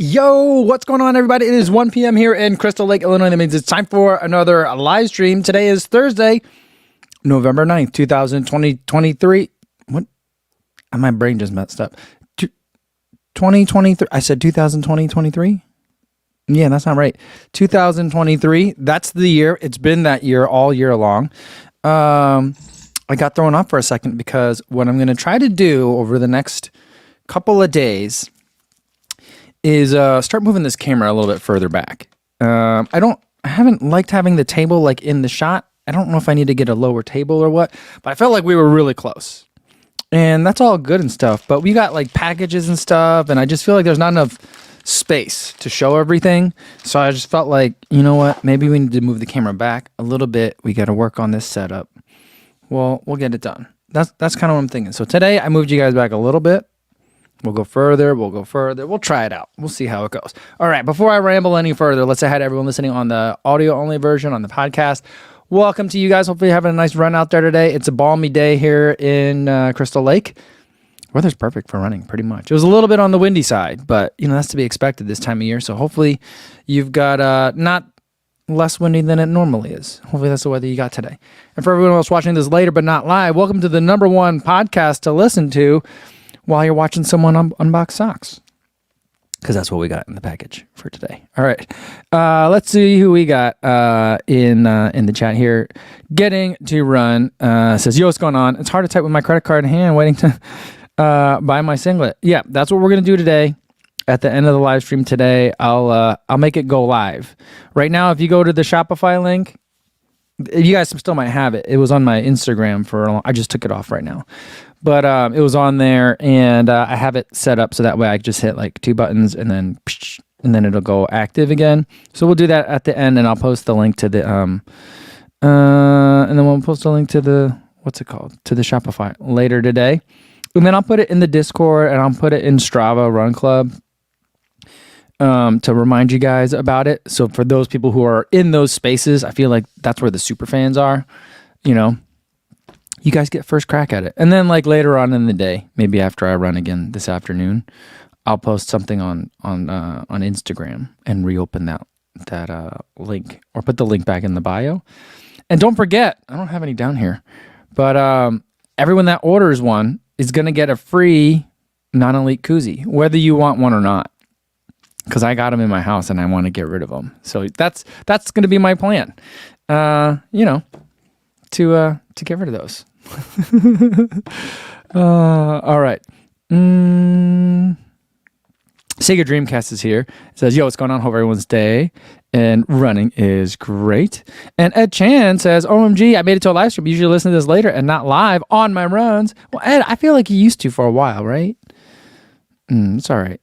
Yo, what's going on, everybody? It is 1 p.m. here in Crystal Lake, Illinois. That means it's time for another live stream. Today is Thursday, November 9th, 2023. What? My brain just messed up. 2023. I said 2023? Yeah, that's not right. 2023. That's the year. It's been that year all year long. I got thrown off for a second because what I'm going to try to do over the next couple of days is start moving this camera a little bit further back. I haven't liked having the table like in the shot. I don't know if I need to get a lower table or what, but I felt like we were really close. And that's all good and stuff, but we got like packages and stuff, and I just feel like there's not enough space to show everything. So I just felt like, you know what, maybe we need to move the camera back a little bit. We got to work on this setup. Well, we'll get it done. That's kind of what I'm thinking. So today I moved you guys back a little bit. We'll go further. We'll try it out. We'll see how it goes. All right, before I ramble any further, let's say hi to everyone listening on the audio-only version on the podcast. Welcome to you guys. Hopefully you're having a nice run out there today. It's a balmy day here in Crystal Lake. Weather's perfect for running, pretty much. It was a little bit on the windy side, but that's to be expected this time of year. So hopefully you've got not less windy than it normally is. Hopefully that's the weather you got today. And for everyone else watching this later but not live, welcome to the number one podcast to listen to while you're watching someone unbox socks, because that's what we got in the package for today. All right, let's see who we got in the chat here. Getting to run says, yo, what's going on? It's hard to type with my credit card in hand, waiting to buy my singlet. Yeah, that's what we're gonna do today. At the end of the live stream today, I'll make it go live. Right now, if you go to the Shopify link, you guys still might have it. It was on my Instagram I just took it off right now. But it was on there, and I have it set up so that way I just hit like two buttons and then it'll go active again. So we'll do that at the end, and I'll post the link to the and then we'll post a link to the to the Shopify later today, and then I'll put it in the Discord and I'll put it in Strava Run Club to remind you guys about it. So for those people who are in those spaces, I feel like that's where the super fans are. You guys get first crack at it. And then like later on in the day, maybe after I run again this afternoon, I'll post something on Instagram and reopen that link, or put the link back in the bio. And don't forget, I don't have any down here, but everyone that orders one is going to get a free non-elite koozie, whether you want one or not, because I got them in my house and I want to get rid of them. So that's going to be my plan, to get rid of those. All right. Sega Dreamcast is here. It says, yo, what's going on? Hope everyone's day and running is great. And Ed Chan says, OMG, I made it to a live stream. Usually listen to this later and not live on my runs. Well, Ed, I feel like you used to for a while, right? It's all right.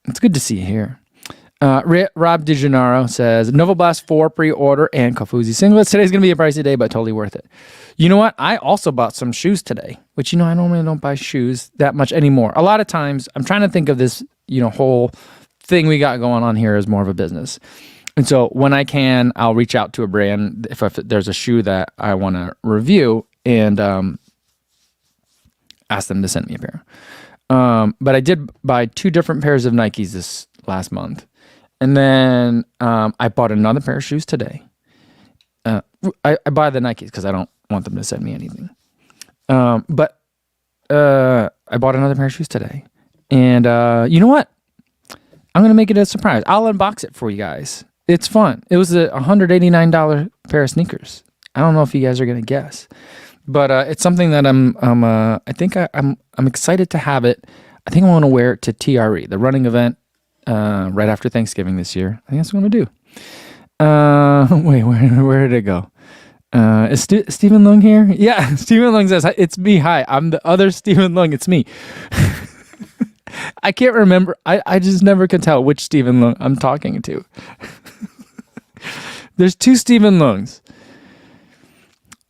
It's good to see you here. Rob DiGennaro says, Nova Blast 4 pre-order and Kofuzi singlets. Today's going to be a pricey day, but totally worth it. You know what? I also bought some shoes today, which, I normally don't buy shoes that much anymore. A lot of times, I'm trying to think of this, whole thing we got going on here as more of a business. And so when I can, I'll reach out to a brand if there's a shoe that I want to review and ask them to send me a pair. But I did buy 2 different pairs of Nikes this last month. And then I bought another pair of shoes today. I buy the Nikes because I don't want them to send me anything. But I bought another pair of shoes today. And you know what? I'm going to make it a surprise. I'll unbox it for you guys. It's fun. It was a $189 pair of sneakers. I don't know if you guys are going to guess. But it's something that I'm excited to have it. I think I want to wear it to TRE, the running event. Right after Thanksgiving this year. I think that's what I'm going to do. Wait, where did it go? Is Stephen Lung here? Yeah, Stephen Lung says, it's me. Hi, I'm the other Stephen Lung. It's me. I can't remember. I just never can tell which Stephen Lung I'm talking to. There's 2 Stephen Lungs.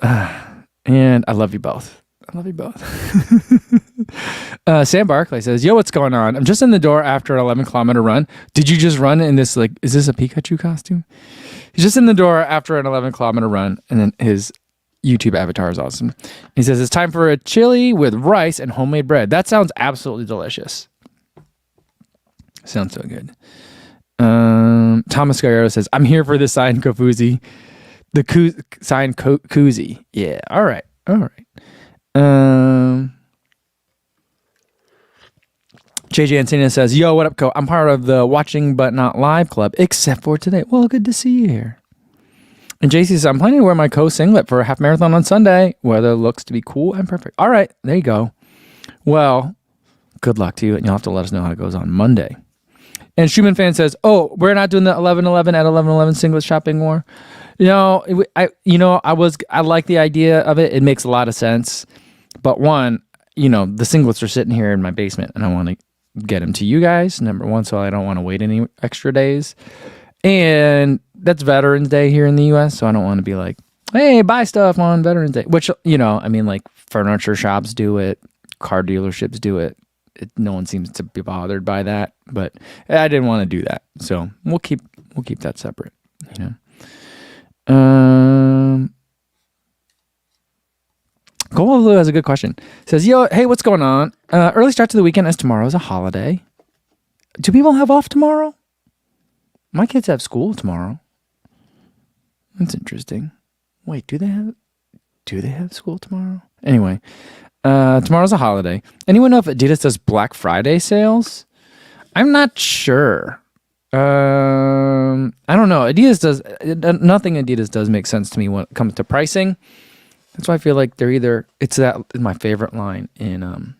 And I love you both. Sam Barclay says, yo, what's going on? I'm just in the door after an 11-kilometer run. Did you just run in this, is this a Pikachu costume? He's just in the door after an 11-kilometer run, and then his YouTube avatar is awesome. He says, it's time for a chili with rice and homemade bread. That sounds absolutely delicious. Sounds so good. Thomas Guerrero says, I'm here for the signed Kofuzi. The signed koozie. Yeah. All right. JJ Antina says, yo, what up, Co? I'm part of the Watching But Not Live Club, except for today. Well, good to see you here. And JC says, I'm planning to wear my Co singlet for a half marathon on Sunday. Weather looks to be cool and perfect. All right. There you go. Well, good luck to you. And you'll have to let us know how it goes on Monday. And Schumann fan says, oh, we're not doing the 11/11 at 11/11 singlet shopping more. I like the idea of it. It makes a lot of sense. But one, the singlets are sitting here in my basement and I want to get them to you guys, number one, so I don't want to wait any extra days. And that's Veterans Day here in the U.S., so I don't want to be like, hey, buy stuff on Veterans Day, which, like furniture shops do it, car dealerships do it. No one seems to be bothered by that, but I didn't want to do that, so we'll keep that separate. Cole has a good question. Says, yo, hey, what's going on? Early start to the weekend as tomorrow is a holiday. Do people have off tomorrow? My kids have school tomorrow. That's interesting. Wait, do they have school tomorrow? Anyway, tomorrow's a holiday. Anyone know if Adidas does Black Friday sales? I'm not sure. I don't know. Nothing Adidas does make sense to me when it comes to pricing. That's why I feel like it's my favorite line in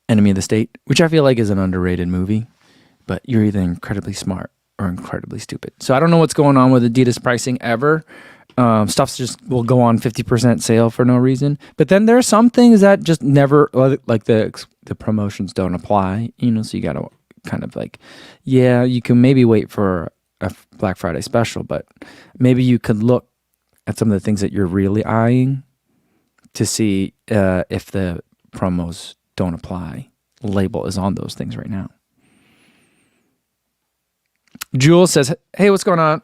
Enemy of the State, which I feel like is an underrated movie, but you're either incredibly smart or incredibly stupid. So I don't know what's going on with Adidas pricing ever. Stuff just will go on 50% sale for no reason. But then there are some things that just never, like the promotions don't apply, so you got to kind of like, yeah, you can maybe wait for a Black Friday special, but maybe you could look at some of the things that you're really eyeing to see if the promos don't apply. Label is on those things right now. Jules says, hey, what's going on?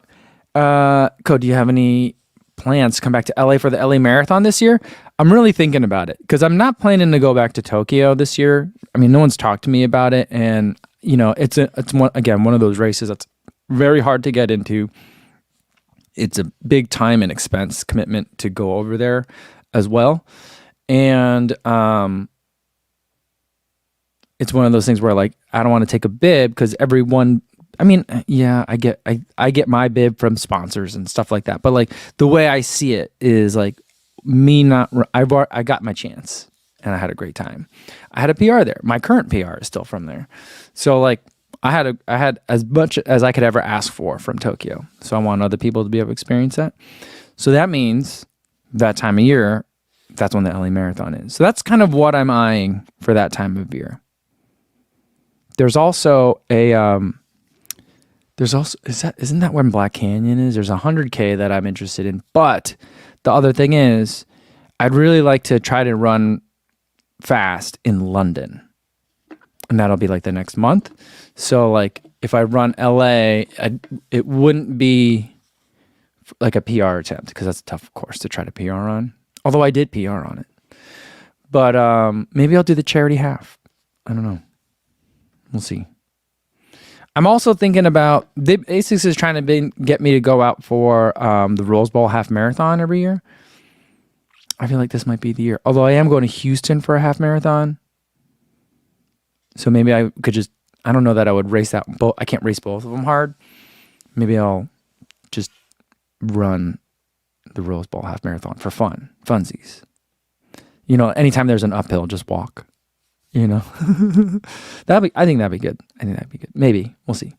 Code, do you have any plans to come back to LA for the LA Marathon this year? I'm really thinking about it because I'm not planning to go back to Tokyo this year. I mean, no one's talked to me about it, and it's one of those races that's very hard to get into. It's a big time and expense commitment to go over there as well. And it's one of those things where like I don't want to take a bib because everyone, I mean, yeah, I get my bib from sponsors and stuff like that. But like the way I see it is like I got my chance and I had a great time. I had a PR there. My current PR is still from there. So like I had as much as I could ever ask for from Tokyo. So I want other people to be able to experience that. So that means that time of year, that's when the LA Marathon is. So that's kind of what I'm eyeing for that time of year. There's also isn't that when Black Canyon is? There's 100K that I'm interested in. But the other thing is, I'd really like to try to run fast in London. And that'll be like the next month. So like if I run LA, it wouldn't be like a PR attempt because that's a tough course to try to PR on. Although I did PR on it. But maybe I'll do the charity half. I don't know. We'll see. I'm also thinking about, ASICS is trying to get me to go out for the Rose Bowl half marathon every year. I feel like this might be the year. Although I am going to Houston for a half marathon. So maybe I could I don't know that I would race that. I can't race both of them hard. Maybe I'll just run the Rose Bowl half marathon for funsies. Anytime there's an uphill, just walk. I think that'd be good. Maybe we'll see.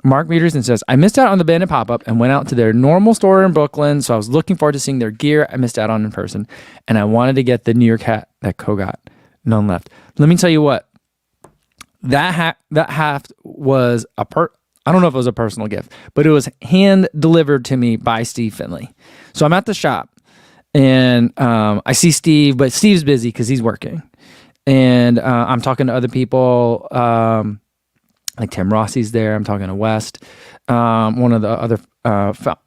Mark Peterson says, I missed out on the Bandit pop-up and went out to their normal store in Brooklyn, so I was looking forward to seeing their gear I missed out on in person, and I wanted to get the New York hat that Co got. None left. Let me tell you what. That hat was I don't know if it was a personal gift, but it was hand-delivered to me by Steve Finley. So I'm at the shop, and I see Steve, but Steve's busy because he's working. And I'm talking to other people, like Tim Rossi's there. I'm talking to West, one of the other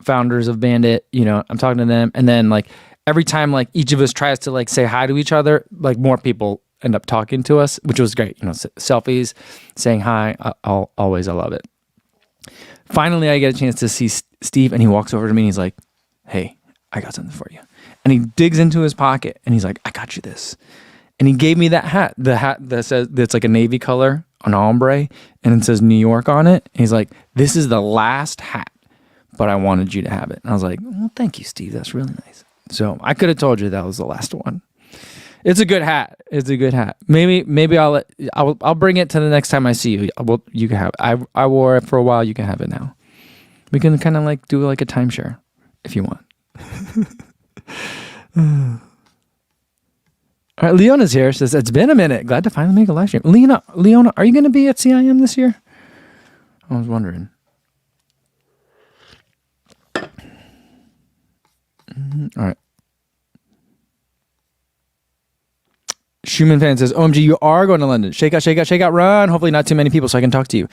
founders of Bandit. I'm talking to them. And then like every time like each of us tries to like say hi to each other, like more people end up talking to us, which was great. Selfies, saying hi. I love it. Finally, I get a chance to see Steve, and he walks over to me and he's like, "Hey, I got something for you." And he digs into his pocket and he's like, "I got you this." And he gave me that hat, the hat that says, that's like a navy color, an ombre, and it says New York on it. And he's like, "This is the last hat, but I wanted you to have it." And I was like, "Well, thank you, Steve. That's really nice." So I could have told you that was the last one. It's a good hat. It's a good hat. Maybe I'll bring it to the next time I see you. You can have it. I wore it for a while. You can have it now. We can kind of like do like a timeshare if you want. All right, Leona's here. Says, "It's been a minute. Glad to finally make a live stream." Leona, are you going to be at CIM this year? I was wondering. All right. Schumann fan says, "OMG, you are going to London. Shake out, shake out, shake out, run. Hopefully not too many people so I can talk to you."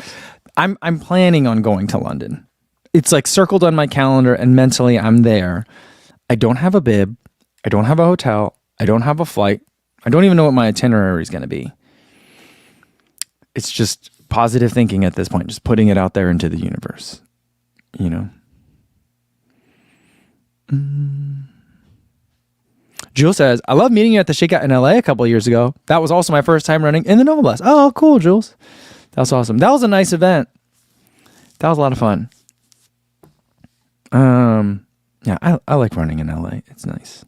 I'm planning on going to London. It's like circled on my calendar and mentally I'm there. I don't have a bib. I don't have a hotel. I don't have a flight. I don't even know what my itinerary is going to be. It's just positive thinking at this point, just putting it out there into the universe, you know? Jules says, "I love meeting you at the Shakeout in LA a couple of years ago. That was also my first time running in the Nova Blast." Oh, cool, Jules. That was awesome. That was a nice event. That was a lot of fun. Yeah, I like running in LA. It's nice.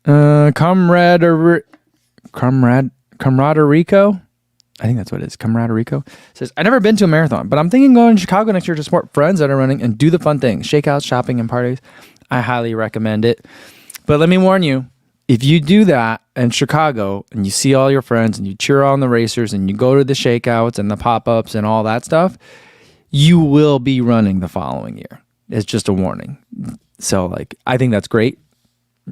Comraderico. I think that's what it is. Comraderico says, "I've never been to a marathon, but I'm thinking going to Chicago next year to support friends that are running and do the fun things, shakeouts, shopping, and parties. I highly recommend it. But let me warn you, if you do that in Chicago and you see all your friends and you cheer on the racers and you go to the shakeouts and the pop-ups and all that stuff, you will be running the following year. It's just a warning. So like, I think that's great.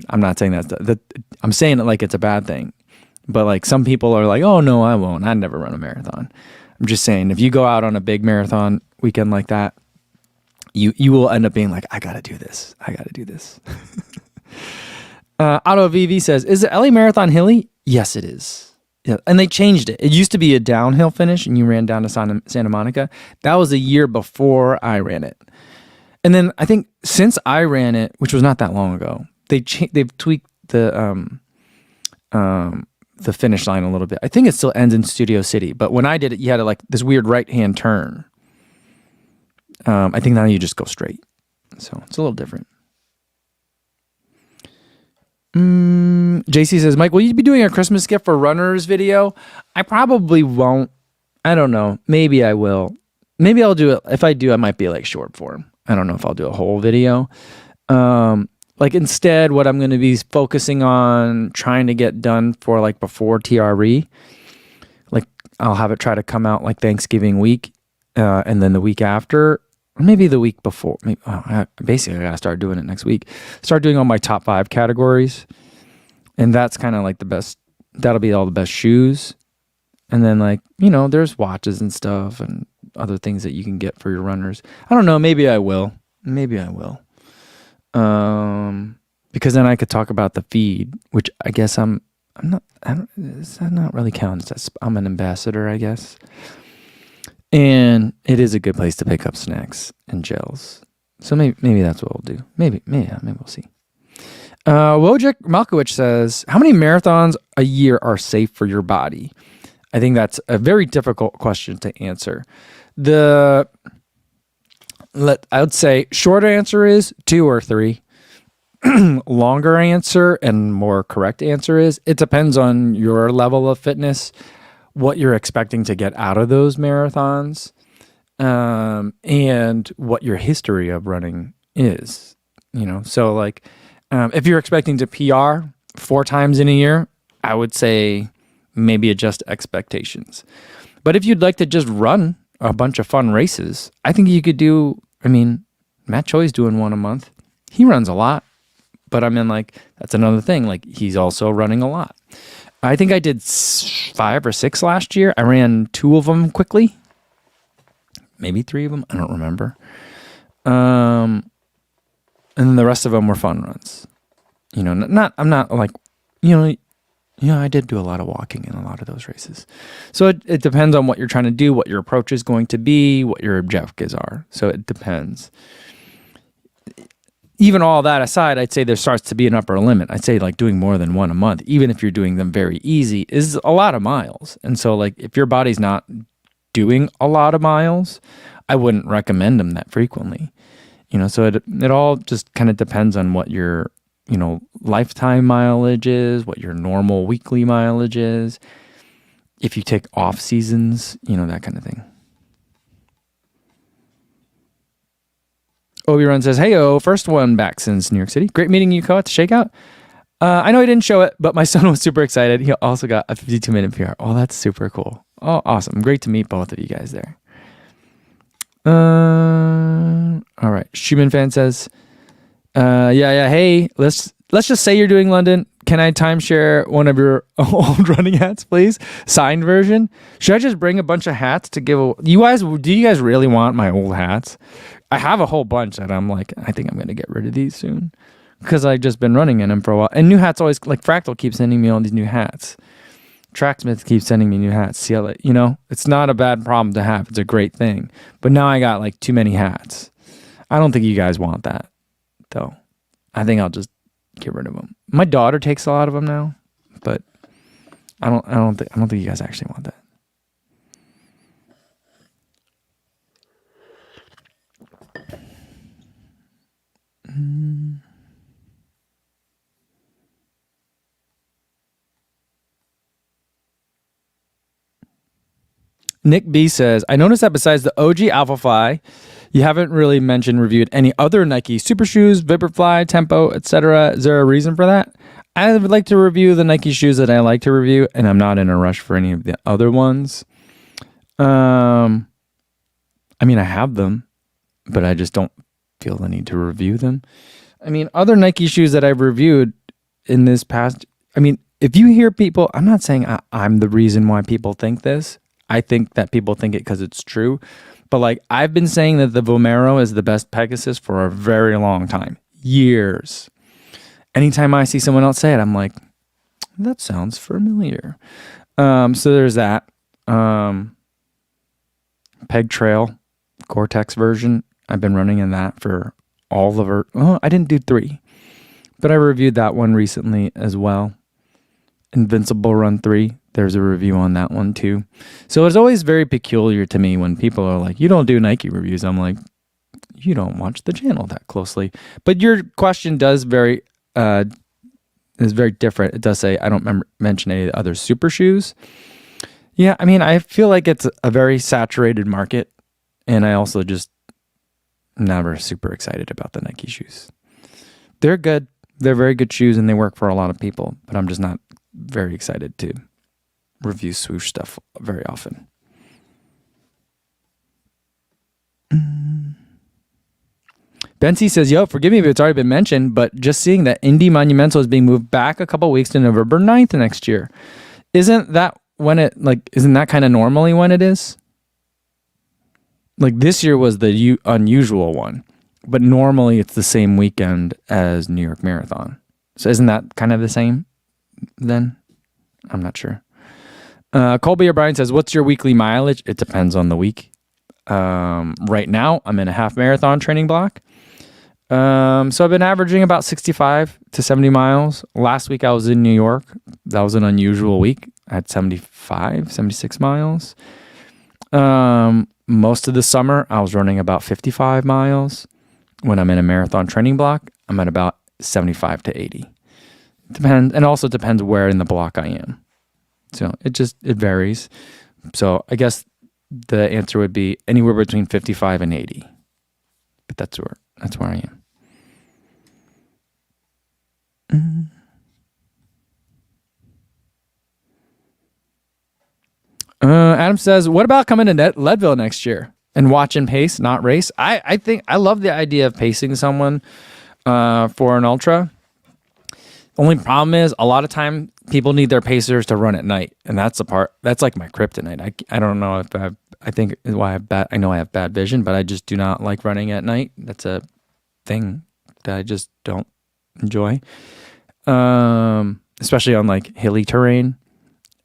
I'm not saying that I'm saying it like it's a bad thing. But like some people are like, "Oh no, I won't. I'd never run a marathon." I'm just saying, if you go out on a big marathon weekend like that, you will end up being like, "I gotta do this. I gotta do this." Otto VV says, "Is the LA Marathon hilly?" Yes, it is. Yeah, and they changed it. It used to be a downhill finish, and you ran down to Santa Monica. That was a year before I ran it, and then I think since I ran it, which was not that long ago, they've tweaked the finish line a little bit. I think it still ends in Studio City, but when I did it, you had like this weird right-hand turn. I think now you just go straight. So it's a little different. JC says, "Mike, will you be doing a Christmas gift for runners video?" I probably won't. I don't know. Maybe I will. Maybe I'll do it. If I do, I might be like short form. I don't know if I'll do a whole video. Like instead, what I'm going to be focusing on trying to get done for like before TRE, like I'll have it try to come out like Thanksgiving week, and then the week after, or maybe the week before. Basically, I got to start doing it next week. Start doing all my top 5 categories, and that's kind of like the best. That'll be all the best shoes, and then like there's watches and stuff and other things that you can get for your runners. I don't know. Maybe I will. Because then I could talk about the feed, which I guess I'm not. That not really counts. I'm an ambassador, I guess. And it is a good place to pick up snacks and gels. So maybe that's what we'll do. Maybe we'll see. Wojciech Malkowicz says, "How many marathons a year are safe for your body?" I think that's a very difficult question to answer. I would say short answer is 2 or 3. Longer answer and more correct answer is it depends on your level of fitness, what you're expecting to get out of those marathons, and what your history of running is. So like if you're expecting to PR 4 times in a year, I would say maybe adjust expectations. But if you'd like to just run a bunch of fun races, I think you could do, Matt Choi's doing one a month. He runs a lot, but like, that's another thing. Like he's also running a lot. I think I did 5 or 6 last year. I ran 2 of them quickly, maybe 3 of them. I don't remember. And then the rest of them were fun runs. I'm not like, I did do a lot of walking in a lot of those races. So it depends on what you're trying to do, what your approach is going to be, what your objectives are. So it depends. Even all that aside, I'd say there starts to be an upper limit. I'd say like doing more than one a month, even if you're doing them very easy, is a lot of miles. And so like if your body's not doing a lot of miles, I wouldn't recommend them that frequently. So it all just kind of depends on what your, lifetime mileage is, what your normal weekly mileage is. If you take off seasons, that kind of thing. Obi-Run says, "Hey-o, first one back since New York City. Great meeting you, Co, at the Shakeout. I know he didn't show it, but my son was super excited. He also got a 52-minute PR. Oh, that's super cool. Oh, awesome. Great to meet both of you guys there." All right. Schumann fan says, yeah. Hey, let's just say you're doing London. Can I timeshare one of your old running hats, please? Signed version. Should I just bring a bunch of hats to give away? Do you guys really want my old hats? I have a whole bunch that I'm like, I think I'm going to get rid of these soon because I've just been running in them for a while. And new hats always, like Fractal keeps sending me all these new hats. Tracksmith keeps sending me new hats. See how it's not a bad problem to have. It's a great thing. But now I got like too many hats. I don't think you guys want that, though. I think I'll just get rid of them. My daughter takes a lot of them now, but I don't think you guys actually want that. Nick B says, "I noticed that besides the OG Alphafly, you haven't really reviewed any other Nike super shoes, Vaporfly, Tempo, etc. Is there a reason for that? I would like to review the Nike shoes that I like to review, and I'm not in a rush for any of the other ones. I have them, but I just don't feel the need to review them. Other Nike shoes that I've reviewed in this past, if you hear people, I'm not saying I'm the reason why people think this. I think that people think it because it's true. But like I've been saying that the Vomero is the best Pegasus for a very long time. Years. Anytime I see someone else say it, I'm like, that sounds familiar. So there's that. Peg Trail, Gore-Tex version. I've been running in that for all of her. Oh, I didn't do 3. But I reviewed that one recently as well. Invincible Run 3. There's a review on that one too. So it's always very peculiar to me when people are like, you don't do Nike reviews. I'm like, you don't watch the channel that closely. But your question is very different. It does say, I don't mention any other super shoes. Yeah, I feel like it's a very saturated market. And I also just never super excited about the Nike shoes. They're good. They're very good shoes and they work for a lot of people. But I'm just not very excited to review swoosh stuff very often. Bensi says, yo, forgive me if it's already been mentioned, but just seeing that Indy Monumental is being moved back a couple weeks to November 9th next year. Isn't that kind of normally when it is? Like this year was the unusual one, but normally it's the same weekend as New York Marathon. So isn't that kind of the same then? I'm not sure. Colby O'Brien says, what's your weekly mileage? It depends on the week. Right now, I'm in a half marathon training block. So I've been averaging about 65 to 70 miles. Last week I was in New York. That was an unusual week. I had 76 miles. Most of the summer, I was running about 55 miles. When I'm in a marathon training block, I'm at about 75 to 80. Depends, and also depends where in the block I am. So it varies. So I guess the answer would be anywhere between 55 and 80. But that's where I am. Adam says, what about coming to Leadville next year and watching pace, not race? I think I love the idea of pacing someone for an ultra. Only problem is a lot of time people need their pacers to run at night, and that's the part that's like my kryptonite. I don't know if I think why I have bad vision, but I just do not like running at night. That's a thing that I just don't enjoy, especially on like hilly terrain.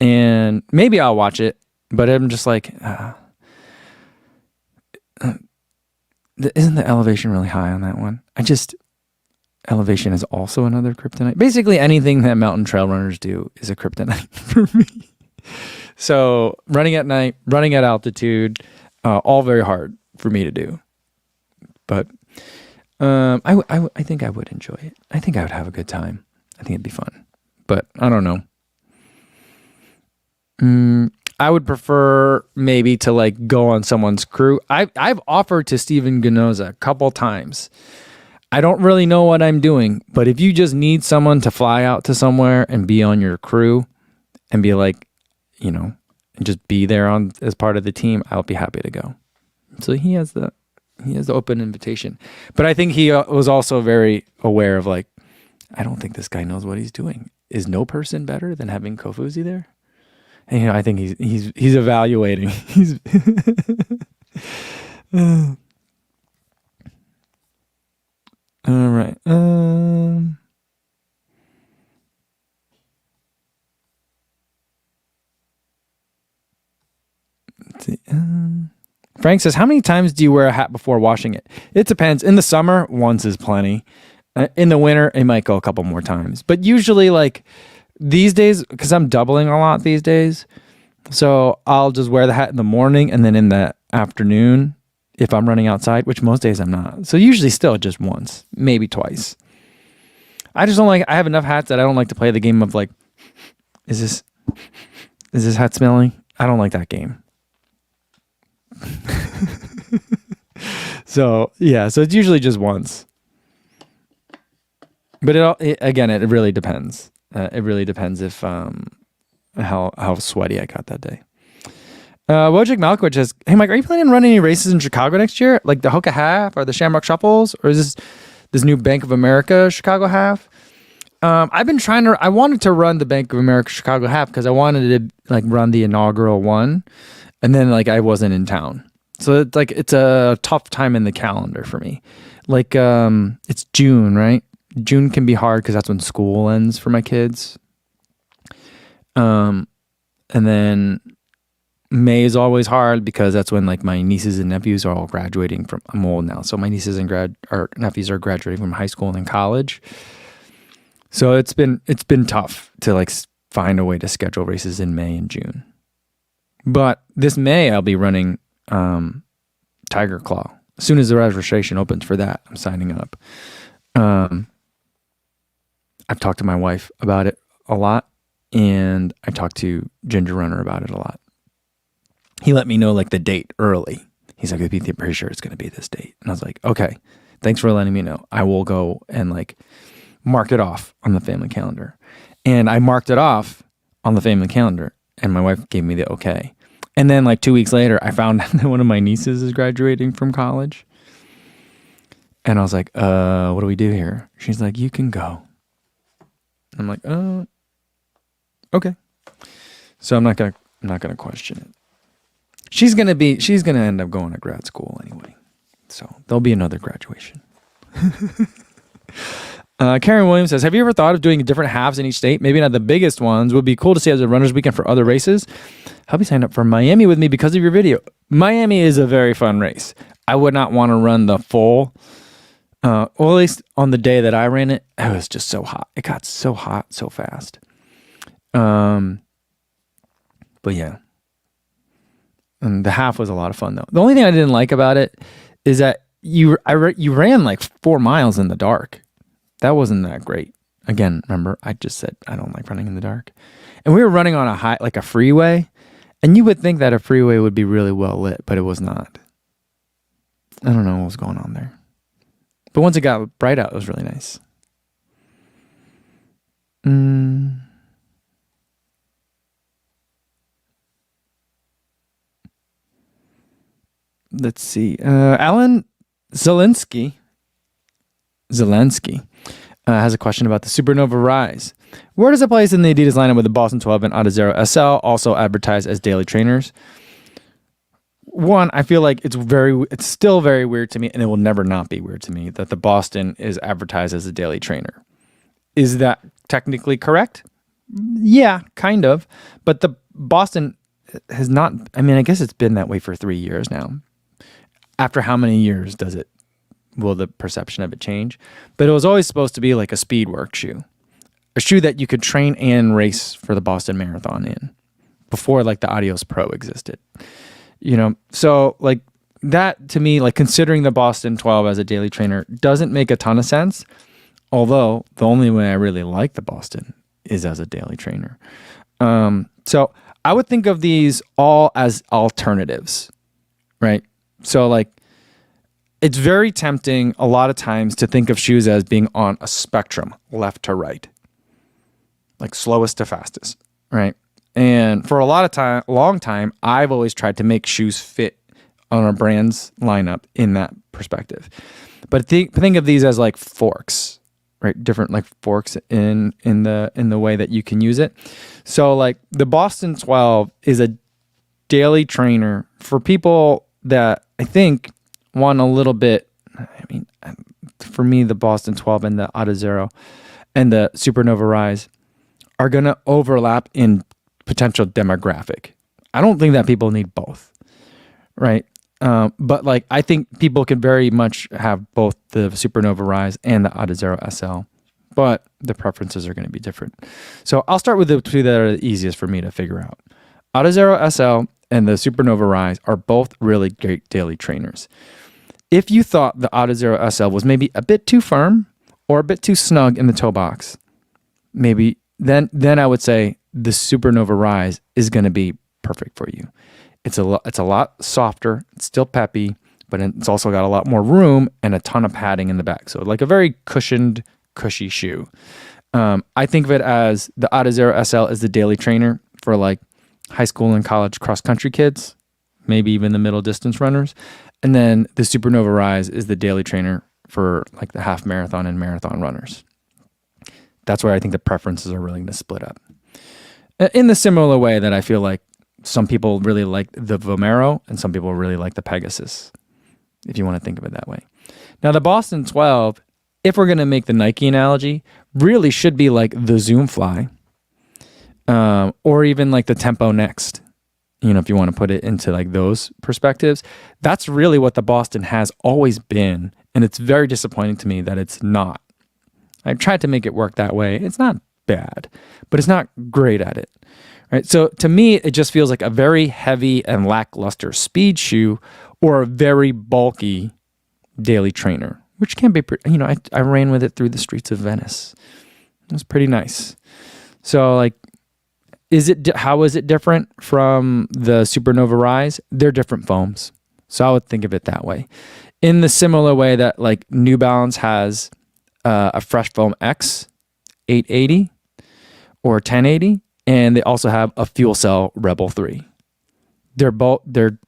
And maybe I'll watch it, but I'm just like, isn't the elevation really high on that one? Elevation is also another kryptonite. Basically, anything that mountain trail runners do is a kryptonite for me. So running at night, running at altitude, all very hard for me to do. But I think I would enjoy it. I think I would have a good time. I think it'd be fun. But I don't know. I would prefer maybe to like go on someone's crew. I've offered to Steven Ganoza a couple times. I don't really know what I'm doing, but if you just need someone to fly out to somewhere and be on your crew and be like, and just be there as part of the team, I'll be happy to go. So he has the open invitation. But I think he was also very aware of like, I don't think this guy knows what he's doing. Is no person better than having Kofuzi there? And, I think he's evaluating. He's all right. Let's see. Frank says, how many times do you wear a hat before washing it? It depends. In the summer, once is plenty. In the winter, it might go a couple more times. But usually, like, these days, because I'm doubling a lot these days, so I'll just wear the hat in the morning and then in the afternoon if I'm running outside, which most days I'm not. So usually still just once, maybe twice. I just don't like, I have enough hats that I don't like to play the game of like, is this hat smelly? I don't like that game. So it's usually just once. But it really depends. It really depends if how sweaty I got that day. Wojciech Malkovich says, hey Mike, are you planning on running any races in Chicago next year? Like the Hoka Half or the Shamrock Shuffles? Or is this new Bank of America Chicago Half? I wanted to run the Bank of America Chicago Half because I wanted to like run the inaugural one. And then like I wasn't in town. So it's a tough time in the calendar for me. Like it's June, right? June can be hard because that's when school ends for my kids. And then May is always hard because that's when like my nieces and nephews are all graduating from, I'm old now. So my nieces and nephews are graduating from high school and then college. So it's been tough to like find a way to schedule races in May and June. But this May I'll be running Tiger Claw. As soon as the registration opens for that, I'm signing up. I've talked to my wife about it a lot, and I talked to Ginger Runner about it a lot. He let me know like the date early. He's like, I'm pretty sure it's going to be this date. And I was like, okay, thanks for letting me know. I will go and like mark it off on the family calendar. And I marked it off on the family calendar, and my wife gave me the okay. And then like 2 weeks later, I found out that one of my nieces is graduating from college. And I was like, what do we do here? She's like, you can go. I'm like, okay. So I'm not gonna question it. She's gonna end up going to grad school anyway. So there'll be another graduation. Karen Williams says, have you ever thought of doing different halves in each state? Maybe not the biggest ones. Would be cool to see as a runner's weekend for other races. Help you sign up for Miami with me because of your video. Miami is a very fun race. I would not want to run the full, well, at least on the day that I ran it, it was just so hot. It got so hot so fast. But yeah. And the half was a lot of fun though. The only thing I didn't like about it is that you ran like 4 miles in the dark. That wasn't that great. Again, remember, I just said I don't like running in the dark. And we were running on a freeway, and you would think that a freeway would be really well lit, but it was not. I don't know what was going on there. But once it got bright out, it was really nice. Let's see. Alan Zelensky has a question about the Supernova Rise. Where does it place in the Adidas lineup with the Boston 12 and Adizero SL also advertised as daily trainers? one, I feel like it's still very weird to me, and it will never not be weird to me that the Boston is advertised as a daily trainer. Is that technically correct? Yeah, kind of. But the Boston has not, I mean, I guess it's been that way for 3 years now. After how many years will the perception of it change? But it was always supposed to be like a speed work shoe. A shoe that you could train and race for the Boston Marathon in before like the Adios Pro existed. So like that to me, like considering the Boston 12 as a daily trainer doesn't make a ton of sense. Although the only way I really like the Boston is as a daily trainer. So I would think of these all as alternatives, right? So like it's very tempting a lot of times to think of shoes as being on a spectrum, left to right, like slowest to fastest, right? And for long time, I've always tried to make shoes fit on a brand's lineup in that perspective. But think of these as like forks, right? Different like forks in the way that you can use it. So like the Boston 12 is a daily trainer for people that I think want a little bit. I mean, for me, the Boston 12 and the Adizero and the Supernova Rise are going to overlap in potential demographic. I don't think that people need both, right? But like I think people can very much have both the Supernova Rise and the Adizero SL, but the preferences are going to be different. So I'll start with the two that are the easiest for me to figure out. Adizero SL and the Supernova Rise are both really great daily trainers. If you thought the Adizero SL was maybe a bit too firm or a bit too snug in the toe box, maybe then I would say the Supernova Rise is going to be perfect for you. It's a lot softer, it's still peppy, but it's also got a lot more room and a ton of padding in the back. So like a very cushioned, cushy shoe. I think of it as the Adizero SL is the daily trainer for like high school and college cross country kids, maybe even the middle distance runners. And then the Supernova Rise is the daily trainer for like the half marathon and marathon runners. That's where I think the preferences are really going to split up. In the similar way that I feel like some people really like the Vomero and some people really like the Pegasus, if you want to think of it that way. Now, the Boston 12, if we're going to make the Nike analogy, really should be like the Zoom Fly, or even like the Tempo Next. If you want to put it into like those perspectives, that's really what the Boston has always been. And it's very disappointing to me that it's not. I've tried to make it work that way. It's not bad, but it's not great at it. Right? So to me, it just feels like a very heavy and lackluster speed shoe or a very bulky daily trainer, which can be, I ran with it through the streets of Venice. It was pretty nice. So like, how is it different from the Supernova Rise? They're different foams. So I would think of it that way. In the similar way that like New Balance has a Fresh Foam X 880 or 1080, and they also have a Fuel Cell Rebel 3. They're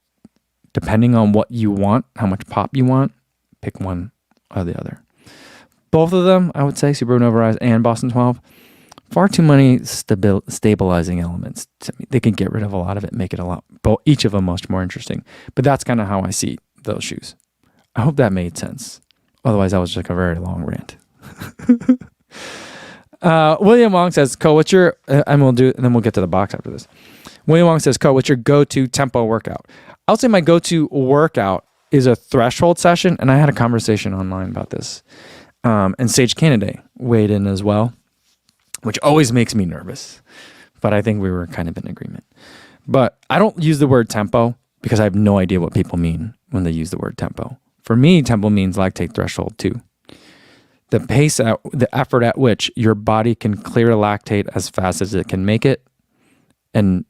depending on what you want, how much pop you want, pick one or the other. Both of them, I would say, Supernova Rise and Boston 12, far too many stabilizing elements. They can get rid of a lot of it, make it each of them much more interesting. But that's kind of how I see those shoes. I hope that made sense. Otherwise, that was just like a very long rant. William Wong says, "Co, what's your?" And then we'll get to the box after this. William Wong says, "Co, what's your go-to tempo workout?" I would say my go-to workout is a threshold session, and I had a conversation online about this. And Sage Canaday weighed in as well, which always makes me nervous, but I think we were kind of in agreement. But I don't use the word tempo because I have no idea what people mean when they use the word tempo. For me, tempo means lactate threshold too. The effort at which your body can clear lactate as fast as it can make it, and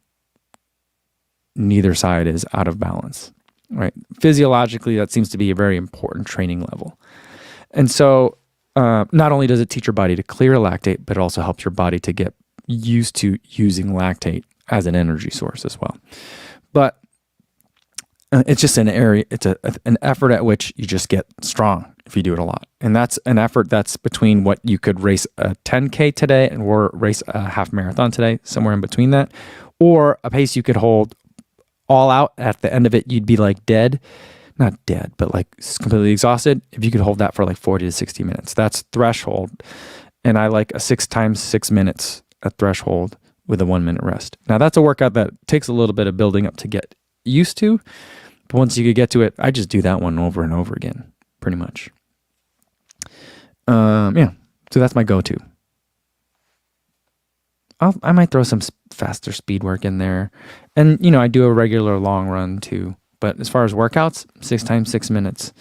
neither side is out of balance, right? Physiologically, that seems to be a very important training level. And so not only does it teach your body to clear lactate, but it also helps your body to get used to using lactate as an energy source as well. But it's just an effort at which you just get strong if you do it a lot. And that's an effort that's between what you could race a 10K today and race a half marathon today, somewhere in between that, or a pace you could hold all out at the end of it, you'd be like dead. Not dead, but like completely exhausted. If you could hold that for like 40 to 60 minutes, that's threshold. And I like a 6 times 6 minutes at threshold with a 1 minute rest. Now that's a workout that takes a little bit of building up to get used to. But once you could get to it, I just do that one over and over again, pretty much. Yeah. So that's my go-to. I might throw some faster speed work in there. And, I do a regular long run too. But as far as workouts, 6 times 6 minutes.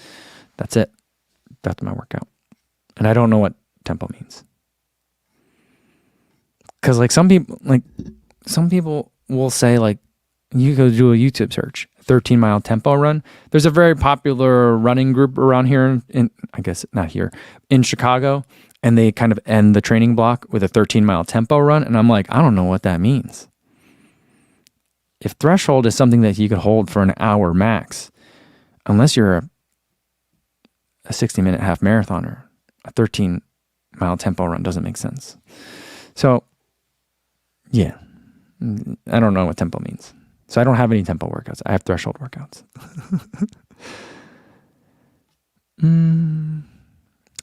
That's it. That's my workout. And I don't know what tempo means. Because like some people will say like, you go do a YouTube search, 13-mile tempo run. There's a very popular running group around here in I guess not here, in Chicago. And they kind of end the training block with a 13-mile tempo run. And I'm like, I don't know what that means. If threshold is something that you could hold for an hour max, unless you're a 60-minute half marathoner, a 13-mile tempo run doesn't make sense. So, yeah, I don't know what tempo means. So I don't have any tempo workouts. I have threshold workouts.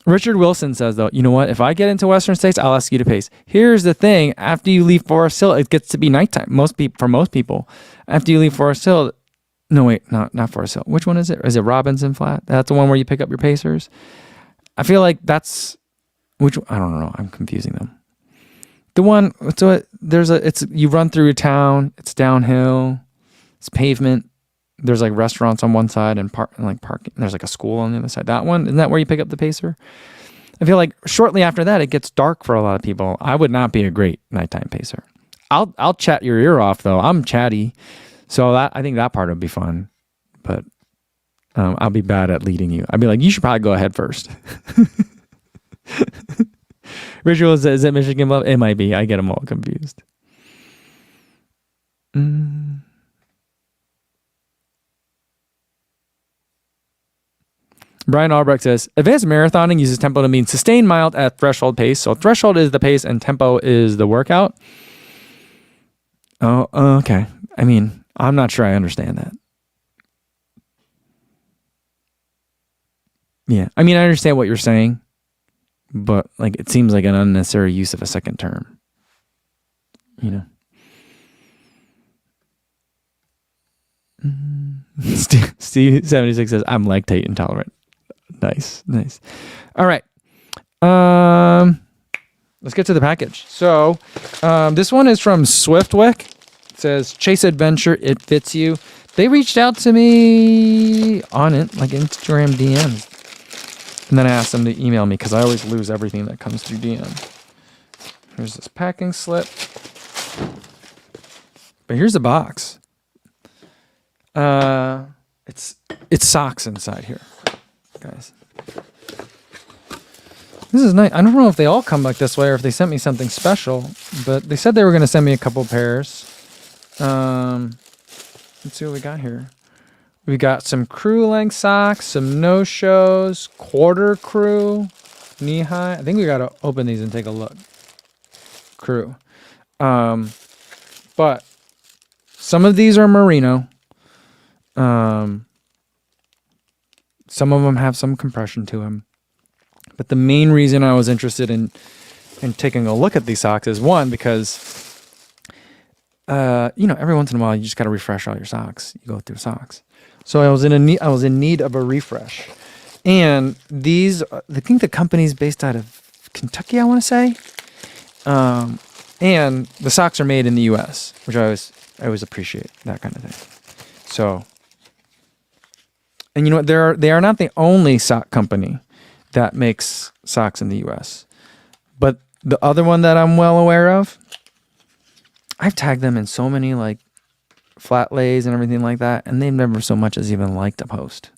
Richard Wilson says, though, you know what? If I get into Western States, I'll ask you to pace. Here's the thing. After you leave Forest Hill, it gets to be nighttime. For most people, after you leave Forest Hill, no, wait, not Forest Hill. Which one is it? Is it Robinson Flat? That's the one where you pick up your pacers? I feel like that's, I don't know. I'm confusing them. The one, so you run through a town. It's downhill. It's pavement. There's like restaurants on one side and parking. There's like a school on the other side. That one, isn't that where you pick up the pacer? I feel like shortly after that, it gets dark for a lot of people. I would not be a great nighttime pacer. I'll chat your ear off though. I'm chatty, so I think that part would be fun. But I'll be bad at leading you. I'd be like, you should probably go ahead first. Ritual is it Michigan Love? It might be. I get them all confused. Brian Albrecht says, advanced marathoning uses tempo to mean sustained mild at threshold pace. So threshold is the pace and tempo is the workout. Oh, okay. I mean, I'm not sure I understand that. Yeah. I mean, I understand what you're saying, but like it seems like an unnecessary use of a second term. Steve 76 says, I'm lactate intolerant. Nice. All right. Let's get to the package. So, this one is from Swiftwick. It says, Chase Adventure, it fits you. They reached out to me on it, like Instagram DMs. And then I asked them to email me because I always lose everything that comes through DM. Here's this packing slip. But here's the box. It's socks inside here, guys. This is nice. I don't know if they all come like this way or if they sent me something special, but they said they were going to send me a couple pairs. Let's see what we got here. We got some crew length socks, some no-shows, quarter crew, knee high. I think we got to open these and take a look. Crew. But some of these are merino. Some of them have some compression to them. But the main reason I was interested in taking a look at these socks is one, because every once in a while you just got to refresh all your socks. You go through socks. So I was in need of a refresh. And these, I think the company's based out of Kentucky, I want to say. And the socks are made in the US, which I always appreciate that kind of thing. So, and you know what? They are not the only sock company that makes socks in the US. But the other one that I'm well aware of, I've tagged them in so many like flat lays and everything like that, and they've never so much as even liked a post.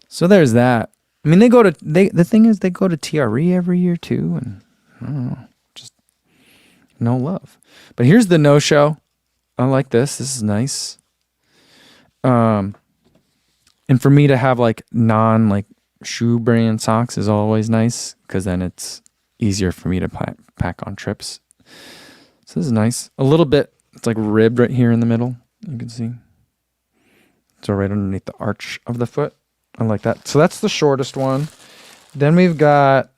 So there's that. I mean, the thing is they go to TRE every year too, and I don't know, just no love. But here's the no-show. I like this. This is nice. And for me to have like shoe brand socks is always nice, because then it's easier for me to pack on trips. So this is nice. A little bit, it's like ribbed right here in the middle. You can see. So right underneath the arch of the foot. I like that. So that's the shortest one. Then we've got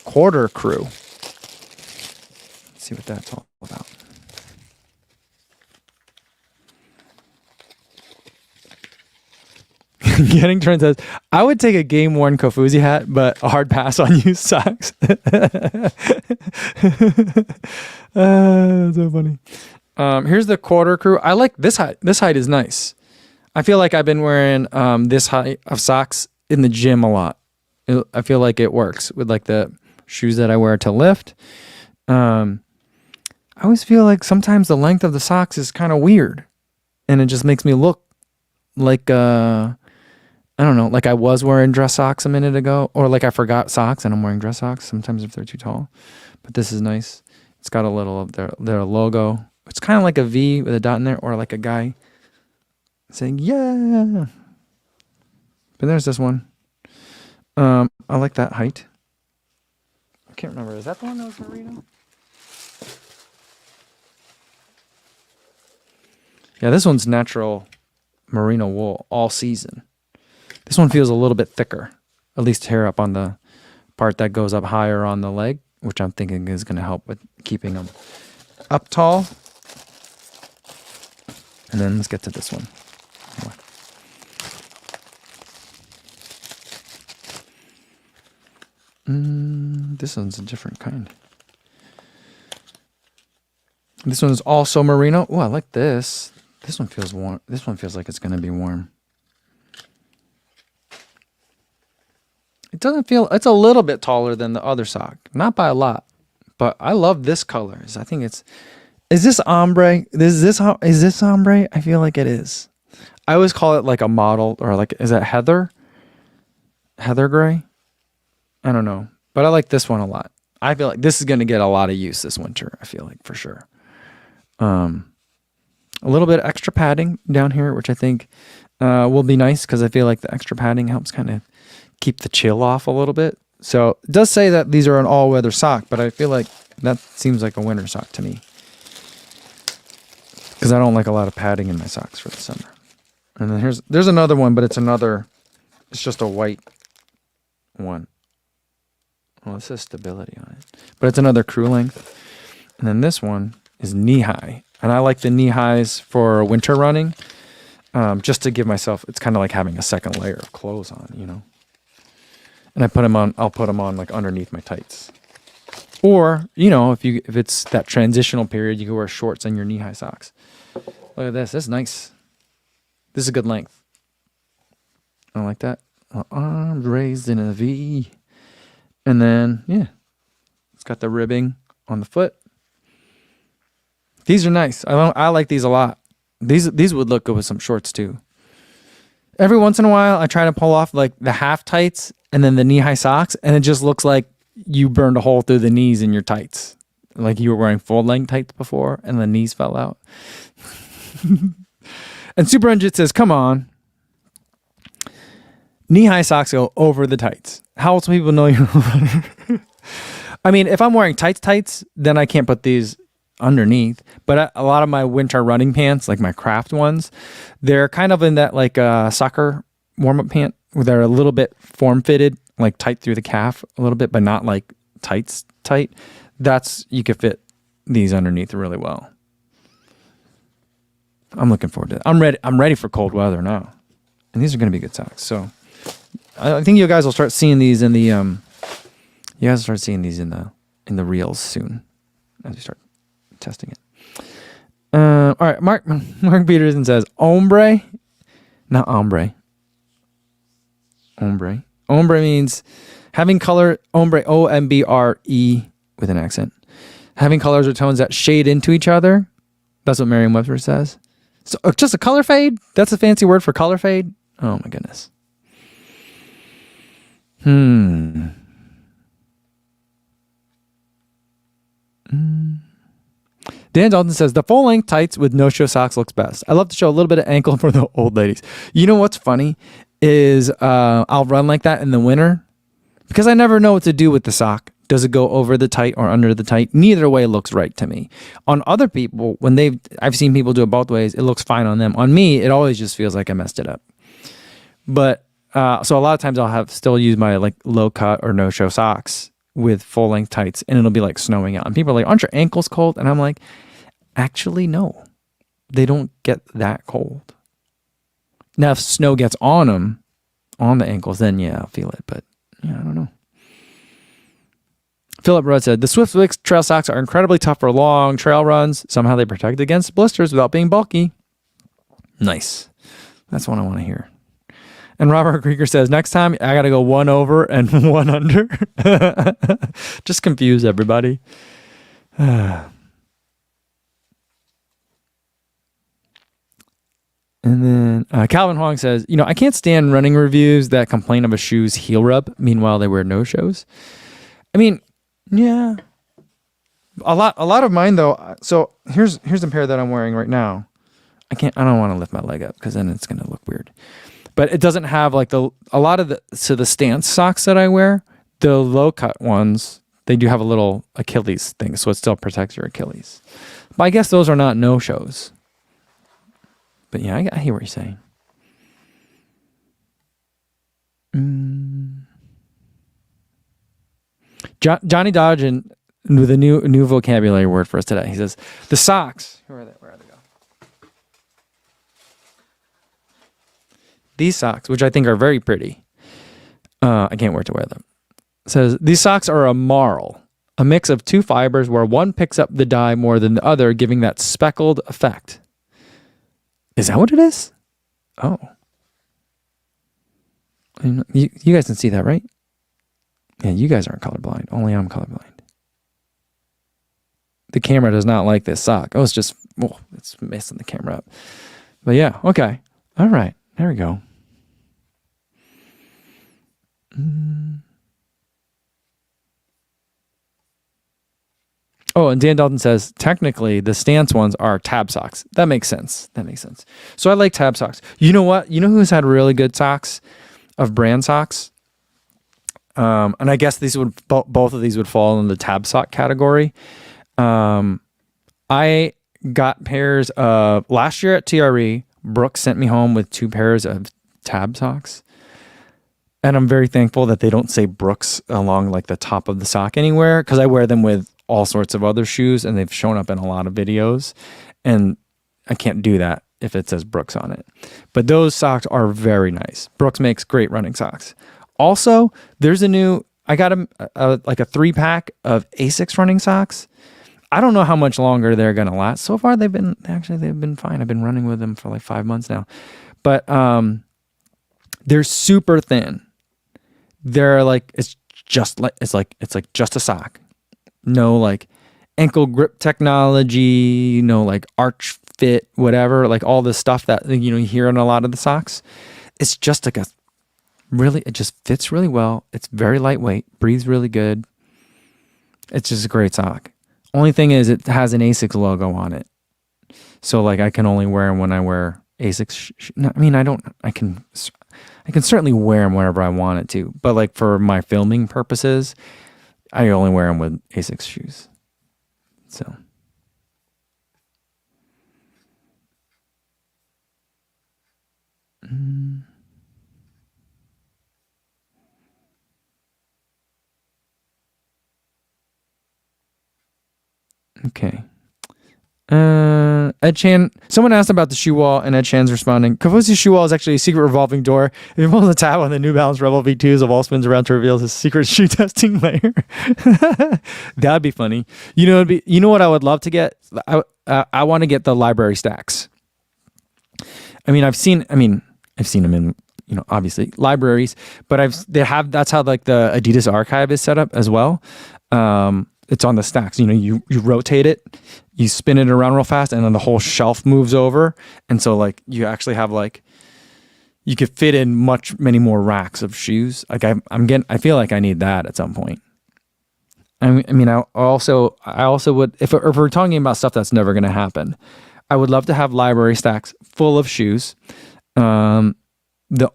quarter crew. Let's see what that's all about. Getting Trent says, I would take a game worn Kofuzi hat, but a hard pass on used socks. That's so funny. Here's the quarter crew. I like this height. This height is nice. I feel like I've been wearing this height of socks in the gym a lot. I feel like it works with like the shoes that I wear to lift. I always feel like sometimes the length of the socks is kind of weird, and it just makes me look like I don't know, like I was wearing dress socks a minute ago, or like I forgot socks and I'm wearing dress socks sometimes if they're too tall. But this is nice. It's got a little of their logo. It's kind of like a V with a dot in there, or like a guy saying yeah. But there's this one. I like that height. I can't remember. Is that the one that was merino? Yeah, this one's natural merino wool all season. This one feels a little bit thicker, at least here up on the part that goes up higher on the leg, which I'm thinking is going to help with keeping them up tall. And then let's get to this one. This one's a different kind. This one's also merino. Oh, I like this. This one feels warm. This one feels like it's going to be warm. It doesn't feel, it's a little bit taller than the other sock. Not by a lot, but I love this color. I think it's, is this ombre? Is this ombre? I feel like it is. I always call it like a model, or like, is that heather? Heather gray? I don't know, but I like this one a lot. I feel like this is going to get a lot of use this winter. I feel like for sure. A little bit extra padding down here, which I think will be nice, because I feel like the extra padding helps kind of keep the chill off a little bit. So it does say that these are an all-weather sock, but I feel like that seems like a winter sock to me, because I don't like a lot of padding in my socks for the summer. And then there's another one, but it's just a white one. Well, it says stability on it, but it's another crew length. And then this one is knee high, and I like the knee highs for winter running, just to give myself, it's kind of like having a second layer of clothes on, you know. And I'll put them on like underneath my tights. Or, you know, if it's that transitional period, you can wear shorts and your knee high socks. Look at this. This is nice. This is a good length. I like that. Arms raised in a V. And then, yeah, it's got the ribbing on the foot. These are nice. I like these a lot. These would look good with some shorts too. Every once in a while, I try to pull off like the half tights and then the knee-high socks, and it just looks like you burned a hole through the knees in your tights. Like you were wearing full-length tights before, and the knees fell out. And Super Engine says, come on. Knee-high socks go over the tights. How else will people know you're a runner? I mean, if I'm wearing tights, then I can't put these underneath. But a lot of my winter running pants, like my craft ones, they're kind of in that like soccer warm-up pant, where they're a little bit form-fitted, like tight through the calf a little bit, but not like tight. You could fit these underneath really well. I'm looking forward to it. I'm ready for cold weather now. And these are going to be good socks. So I think you guys will start seeing these in the in the reels soon as we start testing it. All right, Mark Peterson says ombre, not ombre. Ombre. Ombre means having color. Ombre, O-M-B-R-E with an accent. Having colors or tones that shade into each other. That's what Merriam-Webster says. So just a color fade? That's a fancy word for color fade? Oh my goodness. Dan Dalton says, the full-length tights with no-show socks looks best. I love to show a little bit of ankle for the old ladies. You know what's funny is I'll run like that in the winter because I never know what to do with the sock. Does it go over the tight or under the tight? Neither way looks right to me. On other people, I've seen people do it both ways, it looks fine on them. On me, it always just feels like I messed it up. But so a lot of times I'll still use my like low cut or no show socks with full length tights, and it'll be like snowing out. And people are like, "Aren't your ankles cold?" And I'm like, actually, no, they don't get that cold. Now, if snow gets on them, on the ankles, then yeah, I'll feel it. But yeah, I don't know. Philip Rudd said, the Swiftwick trail socks are incredibly tough for long trail runs. Somehow they protect against blisters without being bulky. Nice. That's what I want to hear. And Robert Krieger says, next time I got to go one over and one under. Just confuse everybody. And then Calvin Huang says, I can't stand running reviews that complain of a shoe's heel rub. Meanwhile, they wear no-shows. I mean, yeah. A lot of mine, though. So here's the pair that I'm wearing right now. I don't want to lift my leg up because then it's going to look weird. But it doesn't have like the stance socks that I wear, the low cut ones, they do have a little Achilles thing, so it still protects your Achilles. But I guess those are not no-shows. But yeah, I hear what you're saying. Johnny Dodge with a new vocabulary word for us today. He says, the socks. Where are they? These socks, which I think are very pretty. I can't wait to wear them. It says, these socks are a marl, a mix of two fibers where one picks up the dye more than the other, giving that speckled effect. Is that what it is? Oh. You guys can see that, right? Yeah, you guys aren't colorblind. Only I'm colorblind. The camera does not like this sock. Oh, it's messing the camera up. But yeah, okay. All right. There we go. Oh, and Dan Dalton says, technically, the stance ones are tab socks. That makes sense. So I like tab socks. You know what? You know who's had really good socks of brand socks? And I guess both of these would fall in the tab sock category. I got pairs of, last year at TRE, Brooks sent me home with 2 pairs of tab socks. And I'm very thankful that they don't say Brooks along like the top of the sock anywhere, because I wear them with all sorts of other shoes and they've shown up in a lot of videos. And I can't do that if it says Brooks on it. But those socks are very nice. Brooks makes great running socks. Also, there's I got like a 3-pack of Asics running socks. I don't know how much longer they're going to last. So far, they've been fine. I've been running with them for like 5 months now. But they're super thin. They're like, it's like just a sock. No like ankle grip technology, no like arch fit, whatever, like all this stuff that you hear in a lot of the socks. It's just like it just fits really well. It's very lightweight, breathes really good. It's just a great sock. Only thing is it has an Asics logo on it. So like I can only wear them when I wear Asics. I can certainly wear them whenever I want it to. But like for my filming purposes, I only wear them with Asics shoes. So. Okay. Ed Chan, someone asked about the shoe wall, and Ed Chan's responding, Kavosi's shoe wall is actually a secret revolving door. If you pull the tab on the New Balance Rebel V2s, a wall spins around to reveal his secret shoe testing layer. That'd be funny. You know what I would love to get? I want to get the library stacks. I've seen them in, obviously libraries, but that's how like the Adidas archive is set up as well. It's on the stacks. You rotate it, you spin it around real fast, and then the whole shelf moves over. And so like you actually have like, you could fit in many more racks of shoes. Like I feel like I need that at some point. I also would, if we're talking about stuff that's never going to happen, I would love to have library stacks full of shoes. The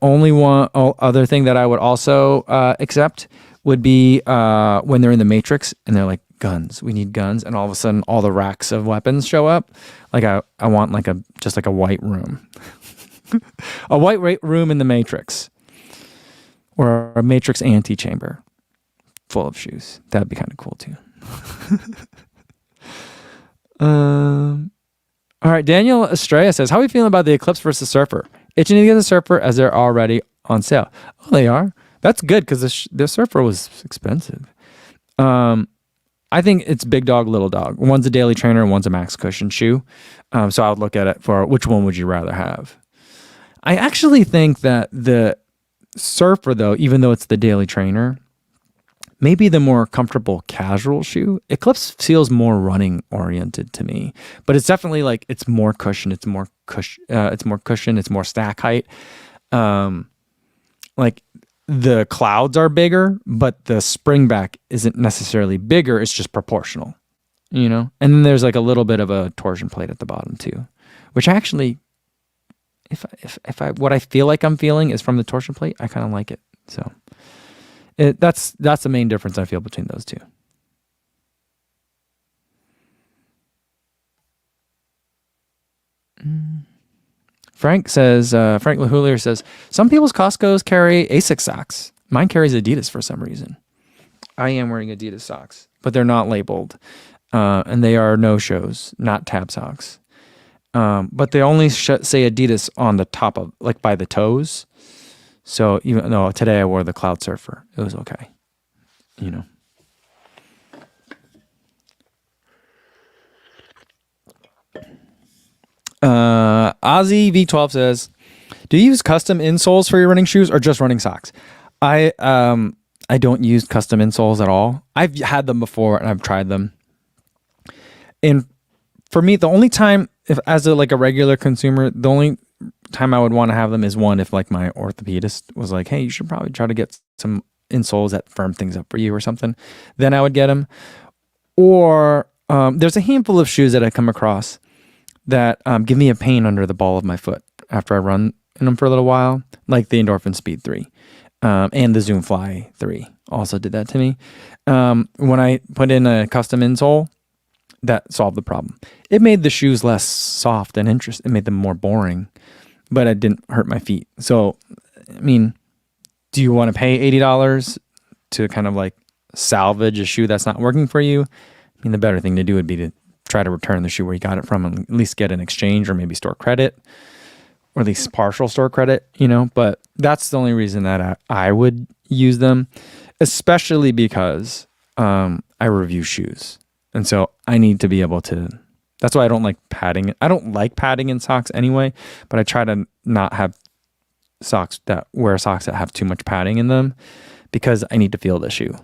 only other thing that I would also accept would be when they're in the Matrix and they're like, guns, we need guns, and all of a sudden all the racks of weapons show up. Like I want like just like a white room. A white room in the Matrix. Or a Matrix antechamber full of shoes. That'd be kind of cool too. All right, Daniel Estrella says, how are we feeling about the Eclipse versus Surfer? Itching to get the Surfer as they're already on sale. Oh, they are? That's good because the Surfer was expensive. I think it's big dog, little dog. One's a daily trainer and one's a max cushion shoe. So I would look at it for which one would you rather have? I actually think that the Surfer, though, even though it's the daily trainer, maybe the more comfortable casual shoe. Eclipse feels more running oriented to me, but it's definitely like it's more cushion. It's more cushion. It's more stack height. Like the clouds are bigger, but the spring back isn't necessarily bigger. It's just proportional, you know. And then there's like a little bit of a torsion plate at the bottom too, which actually, if I what I feel like I'm feeling is from the torsion plate, I kind of like it. So that's the main difference I feel between those two. Frank LaHoulier says, some people's Costco's carry Asics socks. Mine carries Adidas for some reason. I am wearing Adidas socks, but they're not labeled. And they are no-shows, not tab socks. But they only say Adidas on the top of, like by the toes. So even though today I wore the Cloud Surfer, it was okay. You know. Ozzy V12 says, do you use custom insoles for your running shoes or just running socks? I don't use custom insoles at all. I've had them before and I've tried them. And for me, the only time, if as a regular consumer, the only time I would want to have them is one, if like my orthopedist was like, hey, you should probably try to get some insoles that firm things up for you or something. Then I would get them. Or there's a handful of shoes that I come across that give me a pain under the ball of my foot after I run in them for a little while, like the Endorphin Speed 3 and the Zoom Fly 3 also did that to me. When I put in a custom insole, that solved the problem. It made the shoes less soft and interesting. It made them more boring, but it didn't hurt my feet. So, I mean, do you want to pay $80 to kind of like salvage a shoe that's not working for you? I mean, the better thing to do would be to try to return the shoe where you got it from and at least get an exchange or maybe store credit or at least partial store credit, you know, but that's the only reason that I would use them, especially because I review shoes. And so I need to be able to, that's why I don't like padding. I don't like padding in socks anyway, but I try to not have wear socks that have too much padding in them because I need to feel the shoe,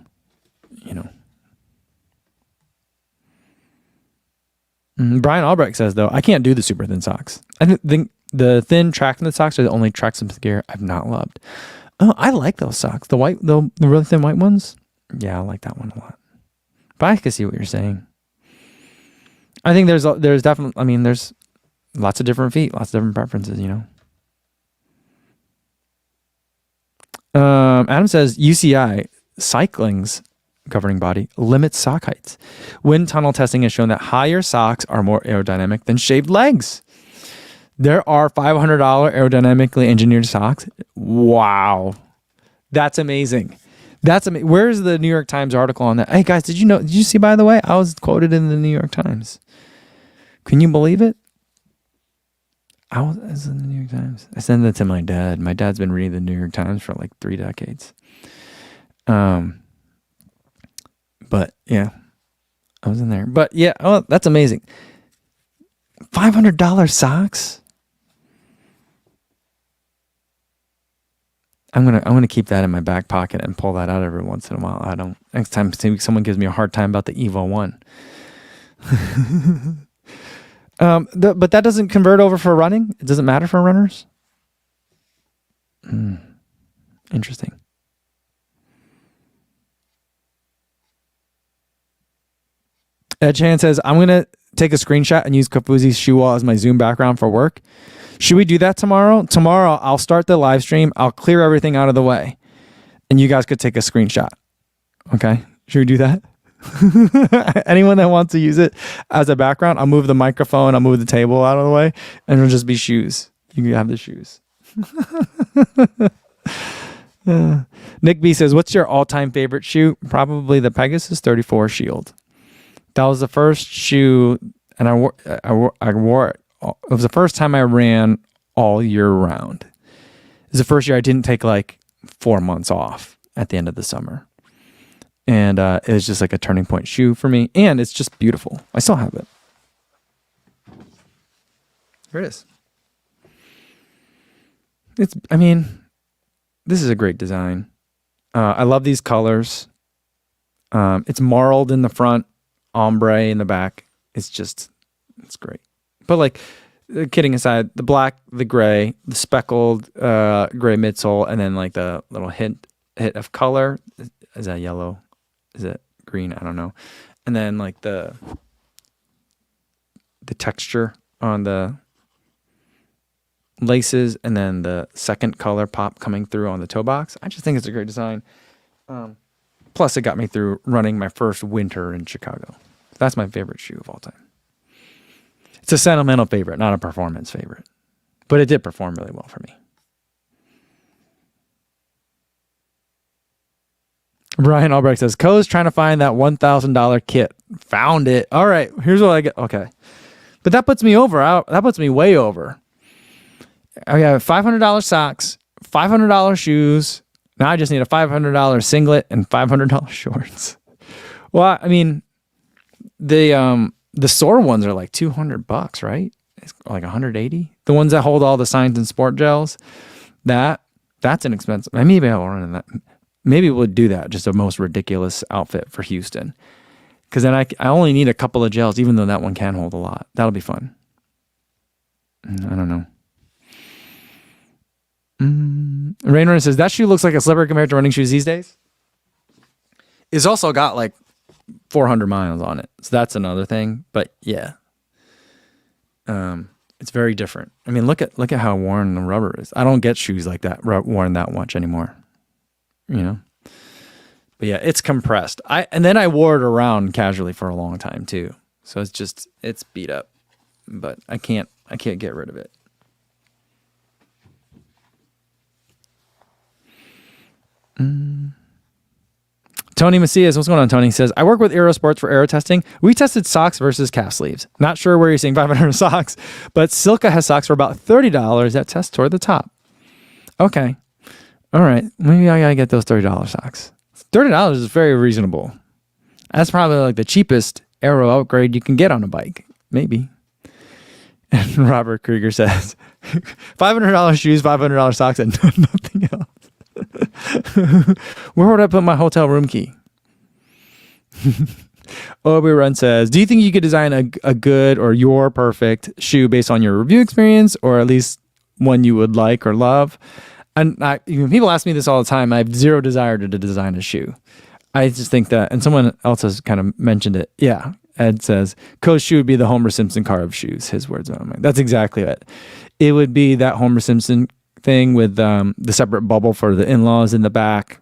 you know. Brian Albrecht says, though, I can't do the super thin socks. I think the thin track in the socks are the only tracksmith gear I've not loved. Oh, I like those socks. The really thin white ones. Yeah, I like that one a lot. But I can see what you're saying. I think there's definitely, I mean, there's lots of different feet, lots of different preferences, you know. Adam says, UCI, cycling's governing body, limits sock heights. Wind tunnel testing has shown that higher socks are more aerodynamic than shaved legs. There are $500 aerodynamically engineered socks. Wow. That's amazing. Where's the New York Times article on that? Hey guys, did you see, by the way, I was quoted in the New York Times. Can you believe it? I was in the New York Times. I sent it to my dad. My dad's been reading the New York Times for like 3 decades. But yeah, I was in there. But yeah, oh, that's amazing. $500 socks. I'm gonna keep that in my back pocket and pull that out every once in a while. Next time someone gives me a hard time about the Evo 1. But that doesn't convert over for running. It doesn't matter for runners. Interesting. Ed Chan says, I'm going to take a screenshot and use Kafuzi's shoe wall as my Zoom background for work. Should we do that tomorrow? Tomorrow, I'll start the live stream. I'll clear everything out of the way. And you guys could take a screenshot. Okay. Should we do that? Anyone that wants to use it as a background, I'll move the microphone, I'll move the table out of the way, and it'll just be shoes. You can have the shoes. Nick B says, what's your all-time favorite shoe? Probably the Pegasus 34 Shield. That was the first shoe, and I wore it. It was the first time I ran all year round. It was the first year I didn't take like 4 months off at the end of the summer. And it was just like a turning point shoe for me. And it's just beautiful. I still have it. Here it is. This is a great design. I love these colors. It's marled in the front, ombre in the back. It's great. But like, kidding aside, the black, the gray, the speckled gray midsole, and then like the little hint of color. Is that yellow? Is it green? I don't know. And then like the texture on the laces, and then the second color pop coming through on the toe box. I just think it's a great design. Plus, it got me through running my first winter in Chicago. That's my favorite shoe of all time. It's a sentimental favorite, not a performance favorite. But it did perform really well for me. Brian Albrecht says, Co's trying to find that $1,000 kit. Found it. All right, here's what I get. Okay. But that puts me over. That puts me way over. I have $500 socks, $500 shoes. Now I just need a $500 singlet and $500 shorts. Well, I mean, the Soar ones are like $200, right? It's like $180. The ones that hold all the signs and sport gels, that's inexpensive. Maybe I'll run in that. Maybe we'll do that. Just the most ridiculous outfit for Houston. Because then I only need a couple of gels, even though that one can hold a lot. That'll be fun. I don't know. Raynor says, that shoe looks like a slipper compared to running shoes these days. It's also got like 400 miles on it. So that's another thing. But yeah. It's very different. I mean, look at how worn the rubber is. I don't get shoes like that worn that much anymore. You know? But yeah, it's compressed. And then I wore it around casually for a long time too. So it's beat up. But I can't get rid of it. Tony Macias, what's going on, Tony? Says, I work with Aero Sports for aero testing. We tested socks versus calf sleeves. Not sure where you're seeing 500 socks, but Silka has socks for about $30 that test toward the top. Okay. All right. Maybe I got to get those $30 socks. $30 is very reasonable. That's probably like the cheapest aero upgrade you can get on a bike. Maybe. And Robert Krieger says, $500 shoes, $500 socks, and nothing else. Where would I put my hotel room key? Obi Run says, do you think you could design a good or your perfect shoe based on your review experience, or at least one you would like or love? And people ask me this all the time. I have zero desire to design a shoe. I just think that, and someone else has kind of mentioned it. Yeah. Ed says, Co's shoe would be the Homer Simpson car of shoes. His words, not mine. That's exactly it. It would be that Homer Simpson thing with the separate bubble for the in-laws in the back,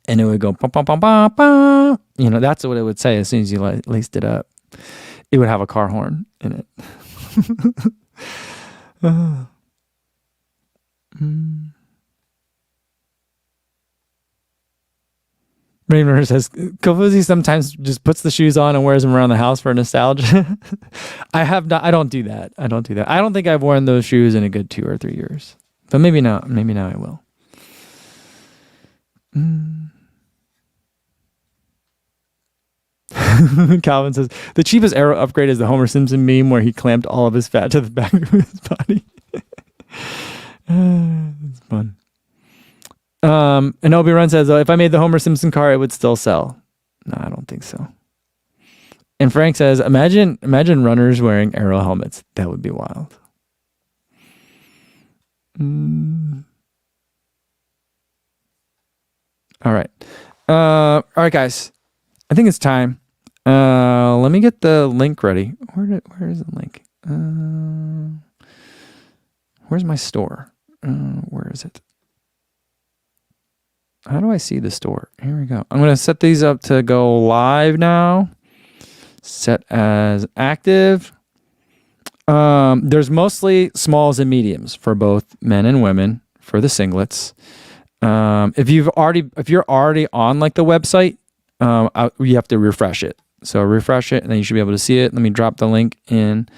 and it would go pum, pum, pum, pum, pum. You know, that's what it would say as soon as you laced it up. It would have a car horn in it. Raymond says, Kofuzi sometimes just puts the shoes on and wears them around the house for nostalgia. I don't do that. I don't think I've worn those shoes in a good 2 or 3 years. But maybe not. Maybe now I will. Calvin says, the cheapest aero upgrade is the Homer Simpson meme where he clamped all of his fat to the back of his body. It's fun. And Obi Run says, if I made the Homer Simpson car, it would still sell. No, I don't think so. And Frank says, imagine runners wearing aero helmets. That would be wild. All right. All right, guys. I think it's time. Let me get the link ready. Where is the link? Where's my store? Where is it? How do I see the store? Here we go. I'm going to set these up to go live now. Set as active. There's mostly smalls and mediums for both men and women for the singlets. If you're already on like the website, you have to refresh it. So refresh it and then you should be able to see it. Let me drop the link in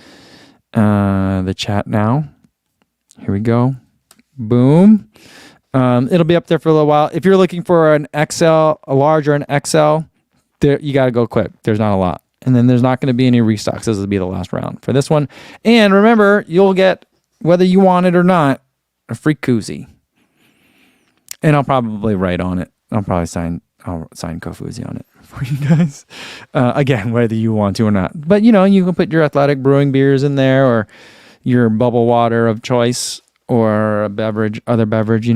the chat now. Here we go. Boom. It'll be up there for a little while. If you're looking for an XL, a large or an XL, there you got to go quick. There's not a lot. And then there's not going to be any restocks. This will be the last round for this one. And remember, you'll get, whether you want it or not, a free koozie. And I'll probably write on it. I'll sign Kofuzi on it for you guys. Again, whether you want to or not. But, you can put your Athletic Brewing beers in there or your bubble water of choice or a other beverage,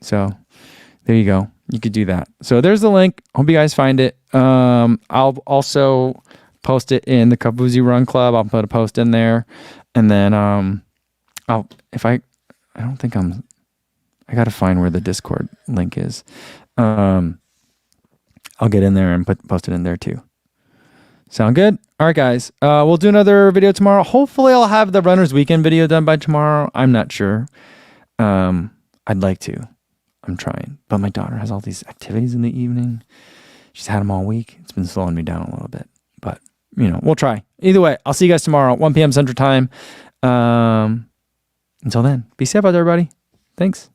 So there you go. You could do that. So there's the link. Hope you guys find it. I'll also post it in the Kofuzi Run Club. I'll put a post in there. And then I got to find where the Discord link is. I'll get in there and post it in there too. Sound good? All right, guys. We'll do another video tomorrow. Hopefully, I'll have the Runner's Weekend video done by tomorrow. I'm not sure. I'd like to. I'm trying. But my daughter has all these activities in the evening. She's had them all week. It's been slowing me down a little bit. But, we'll try. Either way, I'll see you guys tomorrow, 1 p.m. Central Time. Until then, be safe out there, everybody. Thanks.